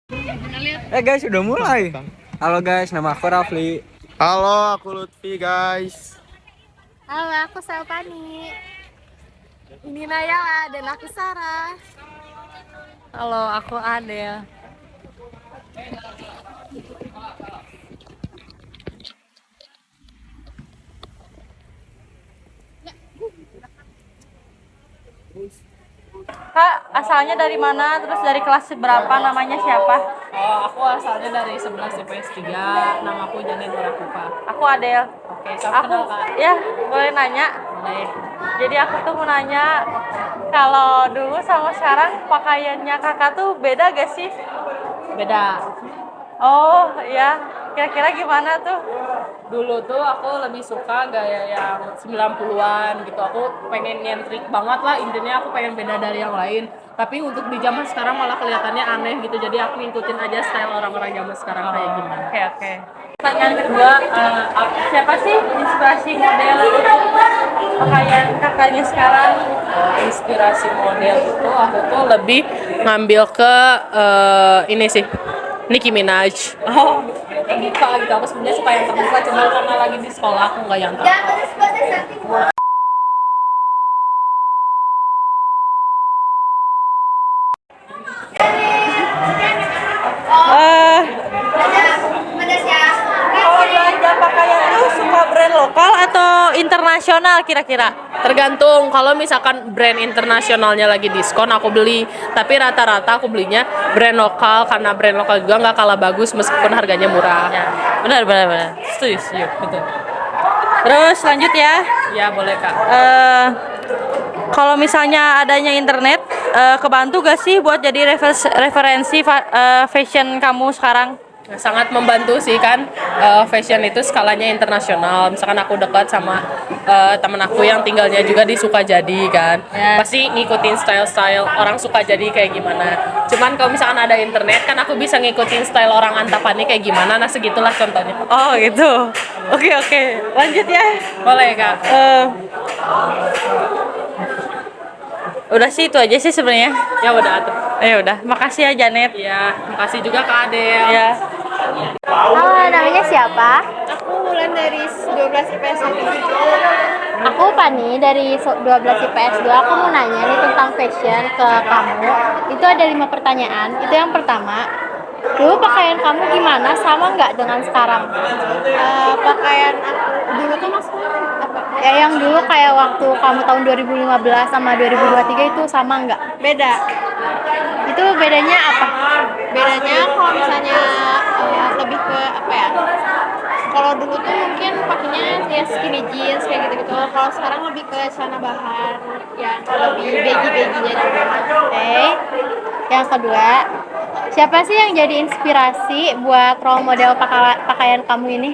Guys, udah mulai. Halo guys, nama aku Rafli. Halo, aku Lutfi guys. Halo, aku Selvani. Ini Nayala dan aku Sarah. Halo, aku Adel. Kak, asalnya dari mana? Terus dari kelas berapa? Namanya siapa? Oh, aku asalnya dari 11 IPS 3. Namaku Janet Warakupa. Aku Adel. Oke, salam Aku, kenal Kak. ya, boleh nanya? Boleh. Jadi aku tuh mau nanya, kalau dulu sama sekarang pakaiannya kakak tuh beda gak sih? Beda. Oh, ya. Kira-kira gimana tuh? Dulu tuh aku lebih suka gaya yang 90-an gitu. Aku pengen nyentrik banget lah, intinya aku pengen beda dari yang lain. Tapi untuk di zaman sekarang malah kelihatannya aneh gitu. Jadi aku ngikutin aja style orang-orang zaman sekarang kayak gimana. Oke. Pertanyaan kedua, siapa sih inspirasi model pakaian kakaknya sekarang? Inspirasi model itu aku tuh lebih ngambil ke ini sih, Nicki Minaj. Oh, Terbuka gitu, aku sebenarnya suka yang terbuka, cuma karena lagi di sekolah aku nggak yang terbuka. kalau belanja pakaian tuh suka brand lokal atau internasional kira-kira? Tergantung, kalau misalkan brand internasionalnya lagi diskon aku beli, tapi rata-rata aku belinya brand lokal karena brand lokal juga nggak kalah bagus meskipun harganya murah. Ya, benar. Setuju. Betul. Terus lanjut ya. Ya boleh Kak. Kalau misalnya adanya internet, kebantu gak sih buat jadi referensi fashion kamu sekarang? Sangat membantu sih kan, fashion itu skalanya internasional. Misalkan aku dekat sama temen aku yang tinggalnya juga di Sukajadi kan, pasti ngikutin style orang Sukajadi kayak gimana. Cuman kalau misalkan ada internet kan aku bisa ngikutin style orang Antapani kayak gimana. Nah segitulah contohnya. Oh gitu. Oke. Lanjut ya. Boleh Kak. Udah sih itu aja sih sebenarnya. Ya udah tuh. Ya udah, makasih ya Janet. Ya, makasih juga Kak Adel. Ya. Halo, namanya siapa? Aku Wulan dari 12 IPS 1. Aku Pani dari 12 IPS 2. Aku mau nanya nih tentang fashion ke kamu. Itu ada 5 pertanyaan. Itu yang pertama, dulu pakaian kamu gimana, sama nggak dengan sekarang? Pakaian aku dulu tuh maksudnya apa? Ya yang dulu kayak waktu kamu tahun 2015 sama 2023 itu sama nggak? Beda. Itu bedanya apa? Bedanya kalau misalnya lebih ke apa ya? Kalau dulu tuh mungkin pakainya ya skinny jeans kayak gitu-gitu. Kalau sekarang lebih ke celana bahan yang lebih baggy-baggy gitu. Oke. Yang kedua, siapa sih yang jadi inspirasi buat role model pakaian kamu ini?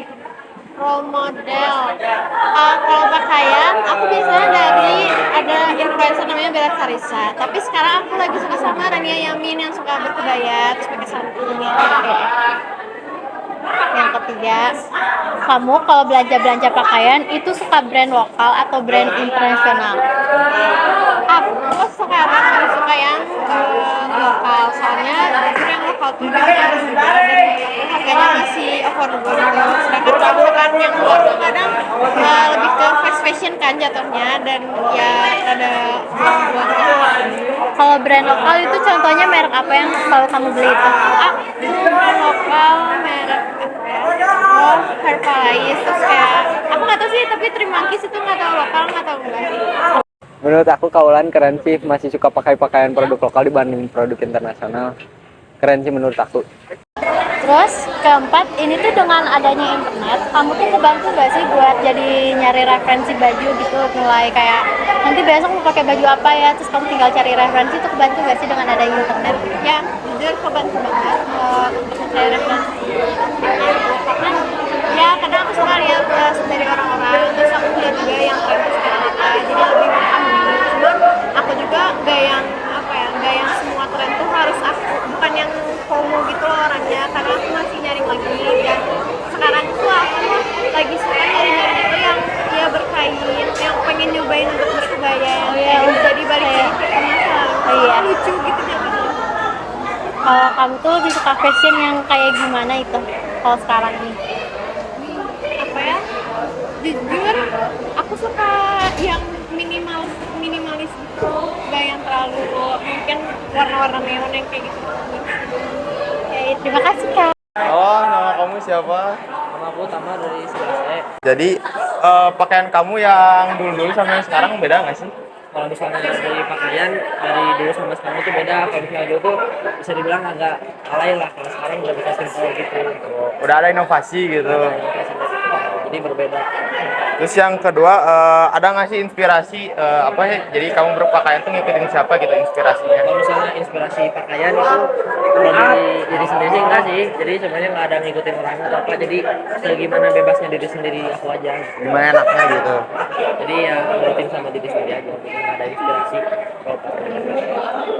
Role model. Kalau pakaian, aku biasanya dari ada influencer namanya Bella Carissa. Tapi sekarang aku lagi suka sama Rania Yamin yang suka berkebaya terus pakai santun. Yang ketiga, kamu kalau belanja pakaian itu suka brand lokal atau brand internasional? Aku suka yang lokal, soalnya jujur yang lokal tuh harganya murah dan harganya masih affordable gitu. Sedangkan kalau misalkan yang luar tuh kadang lebih ke fast fashion kan jatuhnya, dan ya ada buatnya. Kalau brand lokal itu contohnya merek apa yang selalu kamu beli itu? Brand lokal merek apa ya? Oh, Herbalife, terus kayak aku nggak tahu sih, tapi Trimanki itu nggak tahu lokal nggak tahu enggak. Menurut aku Kaulan keren sih, masih suka pakai pakaian produk lokal dibanding produk internasional. Keren sih menurut aku. Terus keempat, ini tuh dengan adanya internet, kamu tuh kebantu gak sih buat jadi nyari referensi baju gitu, mulai kayak nanti besok mau pakai baju apa ya, terus kamu tinggal cari referensi, itu kebantu gak sih dengan adanya internet? Ya, jujur kebantu banget untuk mencari referensi. Karena ya kadang aku suka lihat dari orang-orang, terus aku lihat juga yang tren sekarang apa, jadi lebih memahami. Cuman aku juga nggak yang apa ya, nggak yang semua tren tuh harus aku, bukan yang FOMO gitu loh orangnya, karena aku masih nyari lagi. Dan sekarang tuh aku lagi suka nyari-nyari itu yang ya berkain, yang pengen nyobain untuk berkebaya, jadi balik lagi ke masa lalu. Iya. Lucu gitu jadinya. Kalau kamu tuh lebih suka fashion yang kayak gimana itu kalau sekarang ini? Apa ya? Jujur, aku suka yang minimalis gitu, gak yang terlalu mungkin warna-warna neon yang kayak gitu. Oke, terima kasih Kak. Oh, nama kamu siapa? Nama aku Tama dari 11E. Jadi pakaian kamu yang dulu-dulu sama yang sekarang beda nggak sih? Kalau misalnya dari pakaian dari dulu sama sekarang itu beda. Kalau misalnya dulu tuh bisa dibilang agak alay lah. Kalau sekarang udah bisa simple gitu. Udah ada inovasi gitu. Jadi berbeda. Terus yang kedua, ada nggak sih inspirasi apa ya? Jadi kamu berpakaian tuh ngikutin siapa gitu inspirasinya? Kalau misalnya inspirasi pakaian itu kalau dari diri sendiri sih enggak sih. Jadi sebenarnya nggak ada ngikutin orang atau apa. Jadi segimana bebasnya diri sendiri aku aja. Gimana enaknya gitu? Jadi ya rutin sama diri sendiri aja. Jadi nggak ada inspirasi.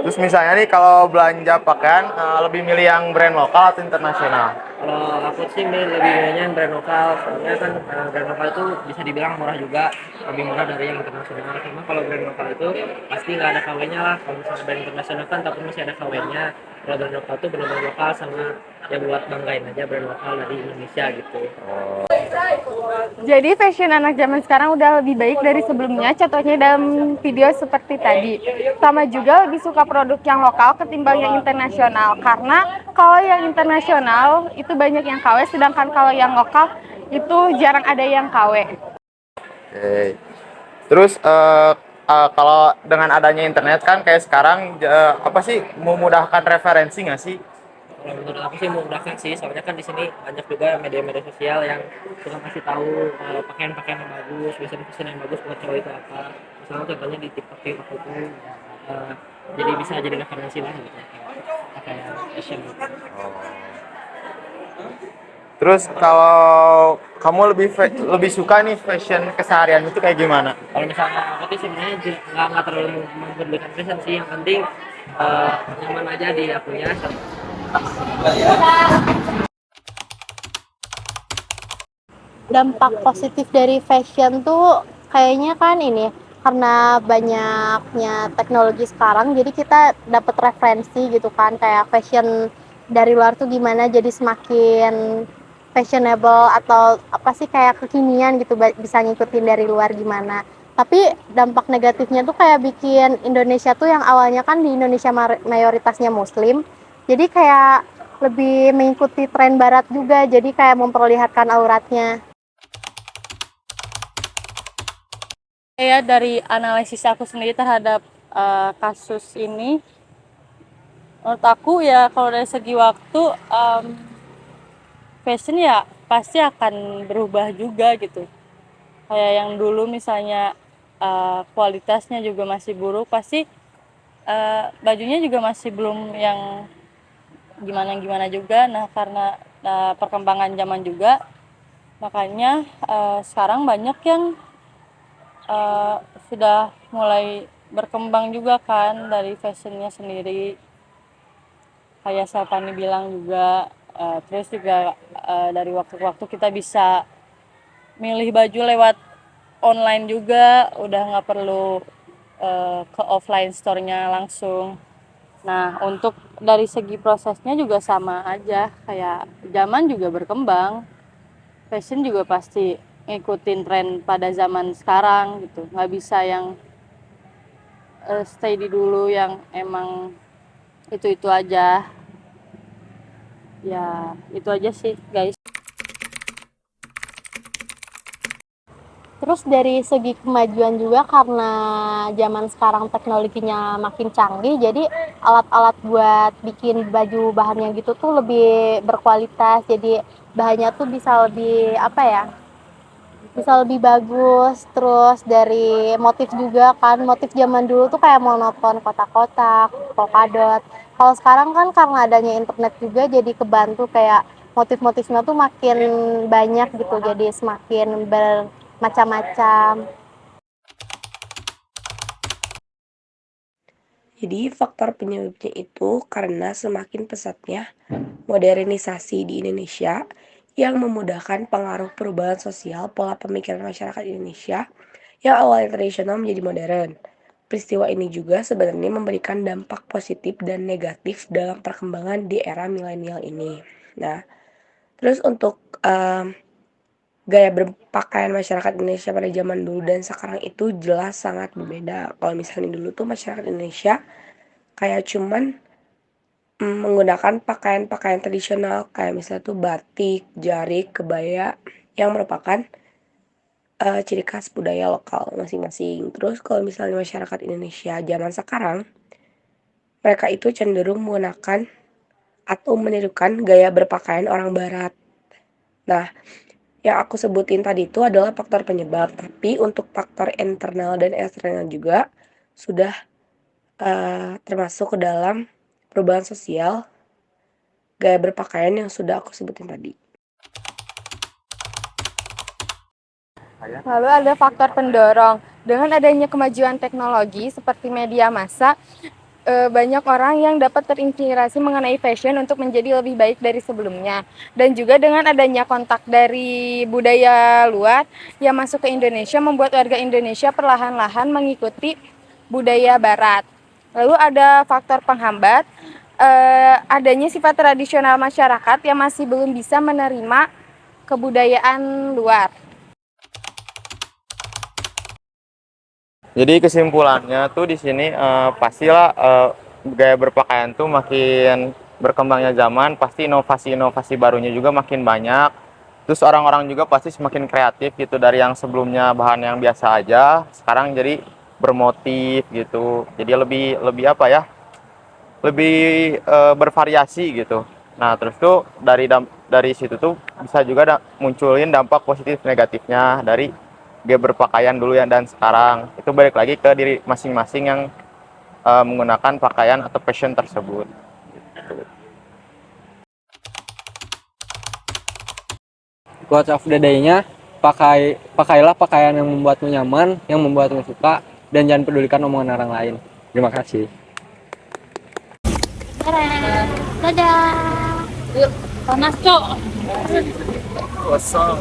Terus misalnya nih kalau belanja pakaian lebih milih yang brand lokal atau internasional? Kalau aku sih lebih milihnya yang brand lokal, soalnya kan brand lokal itu bisa dibilang murah juga, lebih murah dari yang internasional. Karena kalau brand lokal itu pasti nggak ada KW-nya lah. Kalau misalnya brand internasional kan tapi masih ada KW-nya. Kalau brand lokal itu benar-benar lokal sama ya buat banggain aja brand lokal dari Indonesia gitu. Jadi fashion anak zaman sekarang udah lebih baik dari sebelumnya, contohnya dalam video seperti tadi. Sama juga lebih suka produk yang lokal ketimbang yang internasional, karena kalau yang internasional itu banyak yang KW, sedangkan kalau yang lokal itu jarang ada yang KW. Oke. Terus kalau dengan adanya internet kan kayak sekarang apa sih memudahkan referensi nggak sih? Kalau menurut aku sih memudahkan sih, soalnya kan di sini banyak juga media-media sosial yang suka ngasih tahu pakaian-pakaian yang bagus, fashion yang bagus buat cowok itu apa. Misalnya contohnya di TikTok itu, jadi bisa jadi referensi lah gitu, pakaian fashion gitu. Terus kalau kamu lebih suka nih fashion keseharian itu kayak gimana? Kalau misalnya aku sih sebenarnya nggak terlalu mempedulikan fashion sih, yang penting nyaman aja di akunya. Dampak positif dari fashion tuh kayaknya kan ini karena banyaknya teknologi sekarang, jadi kita dapat referensi gitu kan, kayak fashion dari luar tuh gimana, jadi semakin fashionable atau apa sih kayak kekinian gitu, bisa ngikutin dari luar gimana. Tapi dampak negatifnya tuh kayak bikin Indonesia tuh yang awalnya kan di Indonesia mayoritasnya Muslim, jadi kayak lebih mengikuti tren barat juga, jadi kayak memperlihatkan auratnya. Ya, dari analisis aku sendiri terhadap kasus ini, menurut aku ya kalau dari segi waktu fashion ya pasti akan berubah juga gitu. Kayak yang dulu misalnya kualitasnya juga masih buruk, pasti bajunya juga masih belum yang gimana juga. Nah, karena perkembangan zaman juga, makanya sekarang banyak yang sudah mulai berkembang juga kan dari fashionnya sendiri. Kayak Sapani bilang juga, terus juga dari waktu ke waktu kita bisa milih baju lewat online juga, udah nggak perlu ke offline store-nya langsung. Nah, untuk dari segi prosesnya juga sama aja, kayak zaman juga berkembang, fashion juga pasti ngikutin tren pada zaman sekarang gitu, nggak bisa yang stay di dulu yang emang itu aja. Ya, itu aja sih guys. Terus dari segi kemajuan juga karena zaman sekarang teknologinya makin canggih, jadi alat-alat buat bikin baju bahannya gitu tuh lebih berkualitas, jadi bahannya tuh bisa lebih bisa lebih bagus. Terus dari motif juga kan, motif zaman dulu tuh kayak monoton, kotak-kotak, polkadot. Kalau sekarang kan karena adanya internet juga jadi kebantu, kayak motif-motifnya tuh makin banyak gitu, jadi semakin macam-macam. Jadi faktor penyebabnya itu karena semakin pesatnya modernisasi di Indonesia yang memudahkan pengaruh perubahan sosial pola pemikiran masyarakat Indonesia yang awalnya tradisional menjadi modern. peristiwa ini juga sebenarnya memberikan dampak positif dan negatif dalam perkembangan di era milenial ini. Nah, terus untuk gaya berpakaian masyarakat Indonesia pada zaman dulu dan sekarang itu jelas sangat berbeda. Kalau misalnya dulu tuh masyarakat Indonesia kayak cuman menggunakan pakaian-pakaian tradisional kayak misalnya tuh batik, jarik, kebaya yang merupakan ciri khas budaya lokal masing-masing. Terus kalau misalnya masyarakat Indonesia zaman sekarang, mereka itu cenderung menggunakan atau menirukan gaya berpakaian orang Barat. Nah, yang aku sebutin tadi itu adalah faktor penyebab, tapi untuk faktor internal dan eksternal juga sudah termasuk ke dalam perubahan sosial gaya berpakaian yang sudah aku sebutin tadi. Lalu ada faktor pendorong. Dengan adanya kemajuan teknologi seperti media massa, banyak orang yang dapat terinspirasi mengenai fashion untuk menjadi lebih baik dari sebelumnya. Dan juga dengan adanya kontak dari budaya luar yang masuk ke Indonesia membuat warga Indonesia perlahan-lahan mengikuti budaya barat. Lalu ada faktor penghambat, adanya sifat tradisional masyarakat yang masih belum bisa menerima kebudayaan luar. Jadi kesimpulannya tuh di sini pastilah gaya berpakaian tuh makin berkembangnya zaman, pasti inovasi-inovasi barunya juga makin banyak. Terus orang-orang juga pasti semakin kreatif gitu, dari yang sebelumnya bahan yang biasa aja, sekarang jadi bermotif gitu. Jadi lebih apa ya? Lebih bervariasi gitu. Nah, terus tuh dari situ tuh bisa juga munculin dampak positif negatifnya dari gaya berpakaian dulu ya dan sekarang. Itu balik lagi ke diri masing-masing yang menggunakan pakaian atau fashion tersebut. Quotes of the day-nya, pakailah pakaian yang membuatmu nyaman, yang membuatmu suka, dan jangan pedulikan omongan orang lain. Terima kasih. Dadah. Yuk, panas cok. Kosong.